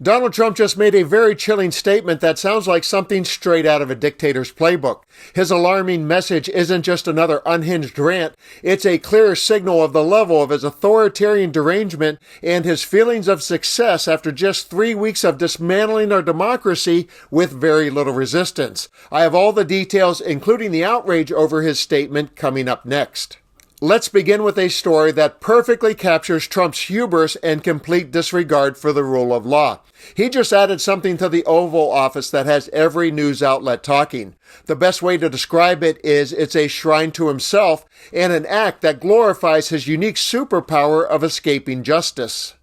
Donald Trump just made a very chilling statement that sounds like something straight out of a dictator's playbook. His alarming message isn't just another unhinged rant, it's a clear signal of the level of his authoritarian derangement and his feelings of success after just 3 weeks of dismantling our democracy with very little resistance. I have all the details, including the outrage over his statement, coming up next. Let's begin with a story that perfectly captures Trump's hubris and complete disregard for the rule of law. He just added something to the Oval Office that has every news outlet talking. The best way to describe it is it's a shrine to himself and an act that glorifies his unique superpower of escaping justice.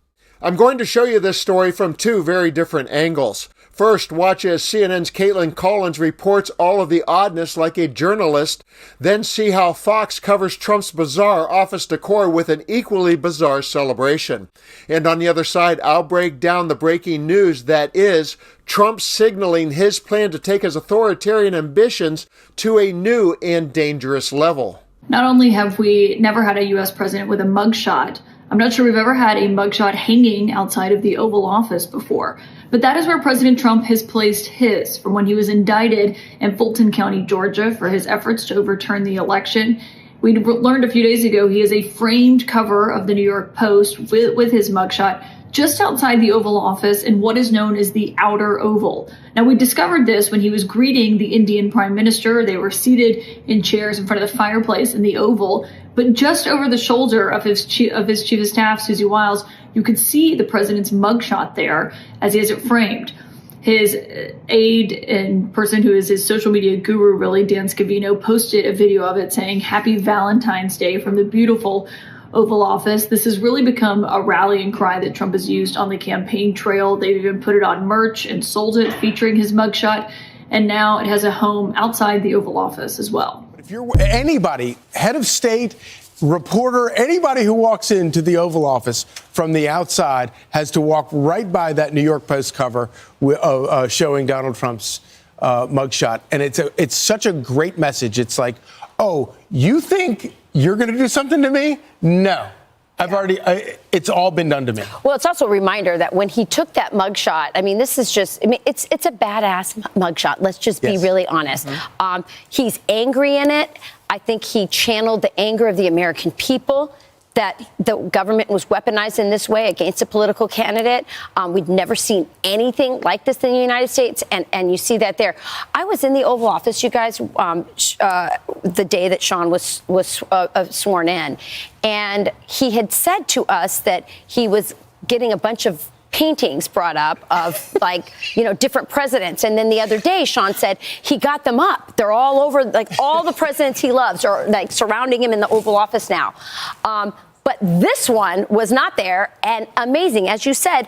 I'm going to show you this story from two very different angles. First, watch as CNN's Caitlin Collins reports all of the oddness like a journalist, then see how Fox covers Trump's bizarre office decor with an equally bizarre celebration. And on the other side, I'll break down the breaking news that is Trump signaling his plan to take his authoritarian ambitions to a new and dangerous level. Not only have we never had a U.S. president with a mugshot, I'm not sure we've ever had a mugshot hanging outside of the Oval Office before. But that is where President Trump has placed his from when he was indicted in Fulton County, Georgia, for his efforts to overturn the election. We learned a few days ago he has a framed cover of the New York Post with his mugshot just outside the Oval Office in what is known as the Outer Oval. Now, we discovered this when he was greeting the Indian Prime Minister. They were seated in chairs in front of the fireplace in the Oval, but just over the shoulder of his chief of staff, Susie Wiles, you could see the president's mugshot there as he has it framed. His aide and person who is his social media guru, really, Dan Scavino, posted a video of it saying, "Happy Valentine's Day" from the beautiful Oval Office. This has really become a rallying cry that Trump has used on the campaign trail. They've even put it on merch and sold it featuring his mugshot. And now it has a home outside the Oval Office as well. If you're anybody, head of state, reporter, anybody who walks into the Oval Office from the outside has to walk right by that New York Post cover showing Donald Trump's mugshot. And it's such a great message. It's like, oh, you think you're going to do something to me? No. It's all been done to me. Well, it's also a reminder that when he took that mugshot, this is just, it's a badass mugshot. Let's just be really honest. Mm-hmm. He's angry in it. I think he channeled the anger of the American people that the government was weaponized in this way against a political candidate. We'd never seen anything like this in the United States, and you see that there. I was in the Oval Office, you guys, the day that Sean was sworn in, and he had said to us that he was getting a bunch of paintings brought up of different presidents. And then the other day, Sean said he got them up. They're all over, all the presidents he loves are surrounding him in the Oval Office now. But this one was not there. And amazing, as you said,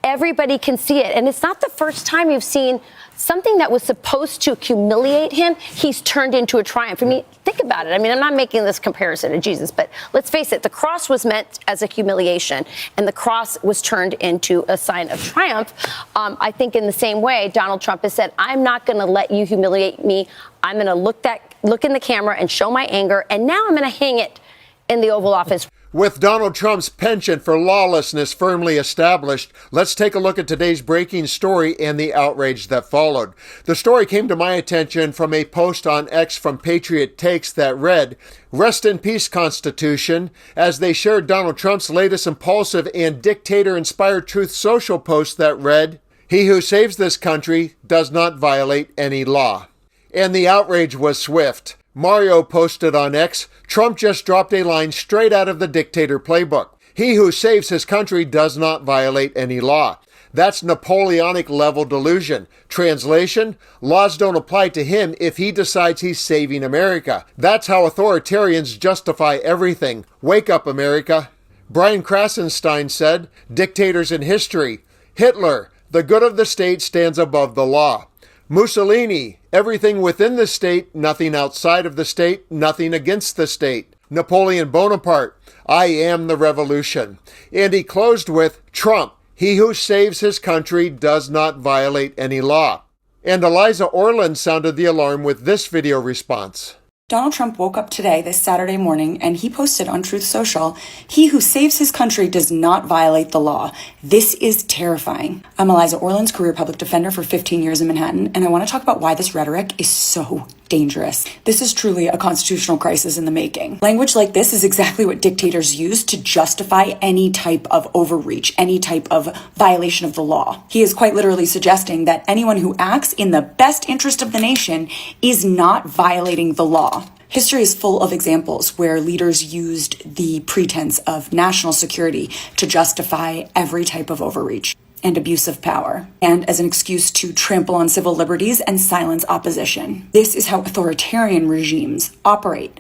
everybody can see it. And it's not the first time you've seen something that was supposed to humiliate him, he's turned into a triumph. Think about it. I'm not making this comparison to Jesus, but let's face it, the cross was meant as a humiliation, and the cross was turned into a sign of triumph. I think in the same way, Donald Trump has said, I'm not going to let you humiliate me. I'm going to look in the camera and show my anger, and now I'm going to hang it in the Oval Office. With Donald Trump's penchant for lawlessness firmly established, let's take a look at today's breaking story and the outrage that followed. The story came to my attention from a post on X from Patriot Takes that read, "Rest in peace, Constitution," as they shared Donald Trump's latest impulsive and dictator-inspired Truth Social post that read, "He who saves this country does not violate any law." And the outrage was swift. Mario posted on X, "Trump just dropped a line straight out of the dictator playbook. He who saves his country does not violate any law." That's Napoleonic level delusion. Translation, laws don't apply to him if he decides he's saving America. That's how authoritarians justify everything. Wake up, America. Brian Krasenstein said, "Dictators in history. Hitler, the good of the state stands above the law. Mussolini, everything within the state, nothing outside of the state, nothing against the state. Napoleon Bonaparte, I am the revolution." And he closed with, "Trump, he who saves his country does not violate any law." And Eliza Orland sounded the alarm with this video response. Donald Trump woke up today, this Saturday morning, and he posted on Truth Social, "He who saves his country does not violate the law. This is terrifying." I'm Eliza Orland's career public defender for 15 years in Manhattan, and I want to talk about why this rhetoric is so dangerous. This is truly a constitutional crisis in the making. Language like this is exactly what dictators use to justify any type of overreach, any type of violation of the law. He is quite literally suggesting that anyone who acts in the best interest of the nation is not violating the law. History is full of examples where leaders used the pretense of national security to justify every type of overreach and abuse of power, and as an excuse to trample on civil liberties and silence opposition. This is how authoritarian regimes operate.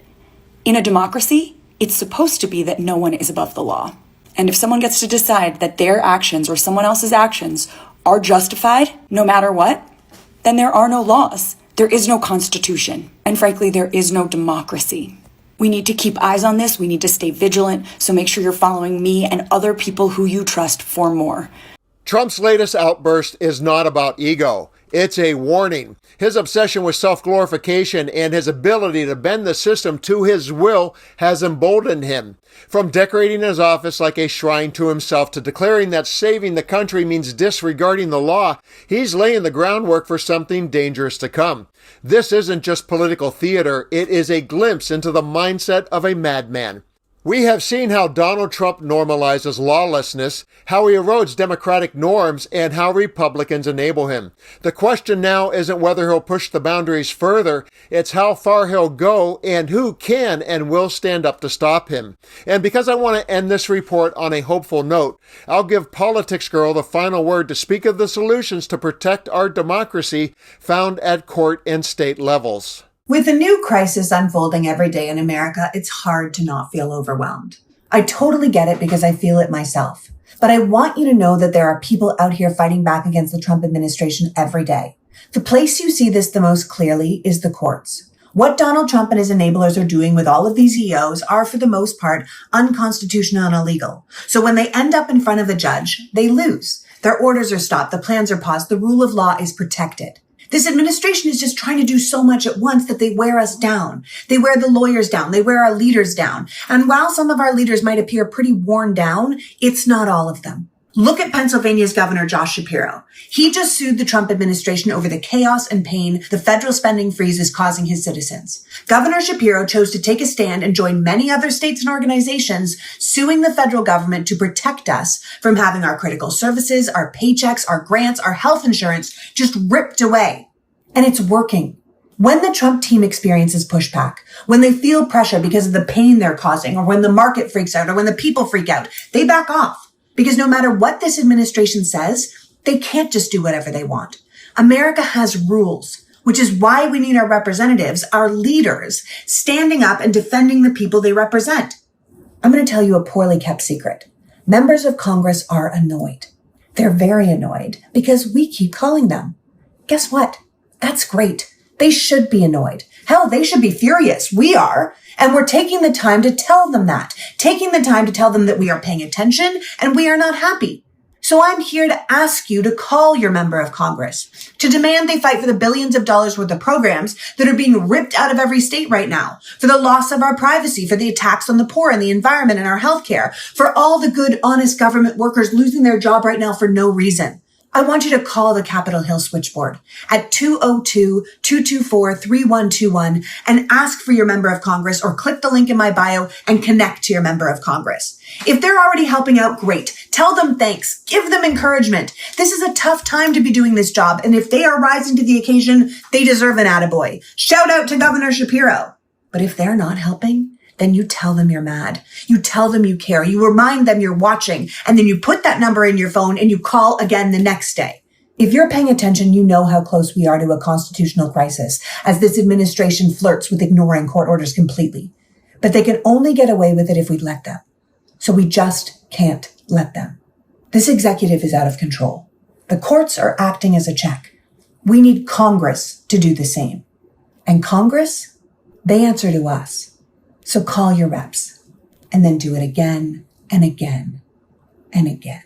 In a democracy, it's supposed to be that no one is above the law. And if someone gets to decide that their actions or someone else's actions are justified no matter what, then there are no laws. There is no constitution. And frankly, there is no democracy. We need to keep eyes on this. We need to stay vigilant. So make sure you're following me and other people who you trust for more. Trump's latest outburst is not about ego. It's a warning. His obsession with self-glorification and his ability to bend the system to his will has emboldened him. From decorating his office like a shrine to himself to declaring that saving the country means disregarding the law, he's laying the groundwork for something dangerous to come. This isn't just political theater, it is a glimpse into the mindset of a madman. We have seen how Donald Trump normalizes lawlessness, how he erodes democratic norms, and how Republicans enable him. The question now isn't whether he'll push the boundaries further, it's how far he'll go and who can and will stand up to stop him. And because I want to end this report on a hopeful note, I'll give Politics Girl the final word to speak of the solutions to protect our democracy found at court and state levels. With a new crisis unfolding every day in America, it's hard to not feel overwhelmed. I totally get it because I feel it myself. But I want you to know that there are people out here fighting back against the Trump administration every day. The place you see this the most clearly is the courts. What Donald Trump and his enablers are doing with all of these EOs are, for the most part, unconstitutional and illegal. So when they end up in front of a judge, they lose. Their orders are stopped, the plans are paused, the rule of law is protected. This administration is just trying to do so much at once that they wear us down. They wear the lawyers down. They wear our leaders down. And while some of our leaders might appear pretty worn down, it's not all of them. Look at Pennsylvania's Governor Josh Shapiro. He just sued the Trump administration over the chaos and pain the federal spending freeze is causing his citizens. Governor Shapiro chose to take a stand and join many other states and organizations suing the federal government to protect us from having our critical services, our paychecks, our grants, our health insurance just ripped away. And it's working. When the Trump team experiences pushback, when they feel pressure because of the pain they're causing, or when the market freaks out, or when the people freak out, they back off. Because no matter what this administration says, they can't just do whatever they want. America has rules, which is why we need our representatives, our leaders, standing up and defending the people they represent. I'm going to tell you a poorly kept secret. Members of Congress are annoyed. They're very annoyed because we keep calling them. Guess what? That's great. They should be annoyed. Hell, they should be furious. We are. And we're taking the time to tell them that. Taking the time to tell them that we are paying attention and we are not happy. So I'm here to ask you to call your member of Congress, to demand they fight for the billions of dollars worth of programs that are being ripped out of every state right now, for the loss of our privacy, for the attacks on the poor and the environment and our healthcare, for all the good, honest government workers losing their job right now for no reason. I want you to call the Capitol Hill switchboard at 202-224-3121 and ask for your member of Congress, or click the link in my bio and connect to your member of Congress. If they're already helping out, great. Tell them thanks. Give them encouragement. This is a tough time to be doing this job, and if they are rising to the occasion, they deserve an attaboy. Shout out to Governor Shapiro. But if they're not helping, then you tell them you're mad. You tell them you care. You remind them you're watching, and then you put that number in your phone and you call again the next day. If you're paying attention, you know how close we are to a constitutional crisis as this administration flirts with ignoring court orders completely. But they can only get away with it if we let them. So we just can't let them. This executive is out of control. The courts are acting as a check. We need Congress to do the same. And Congress, they answer to us. So call your reps and then do it again and again and again.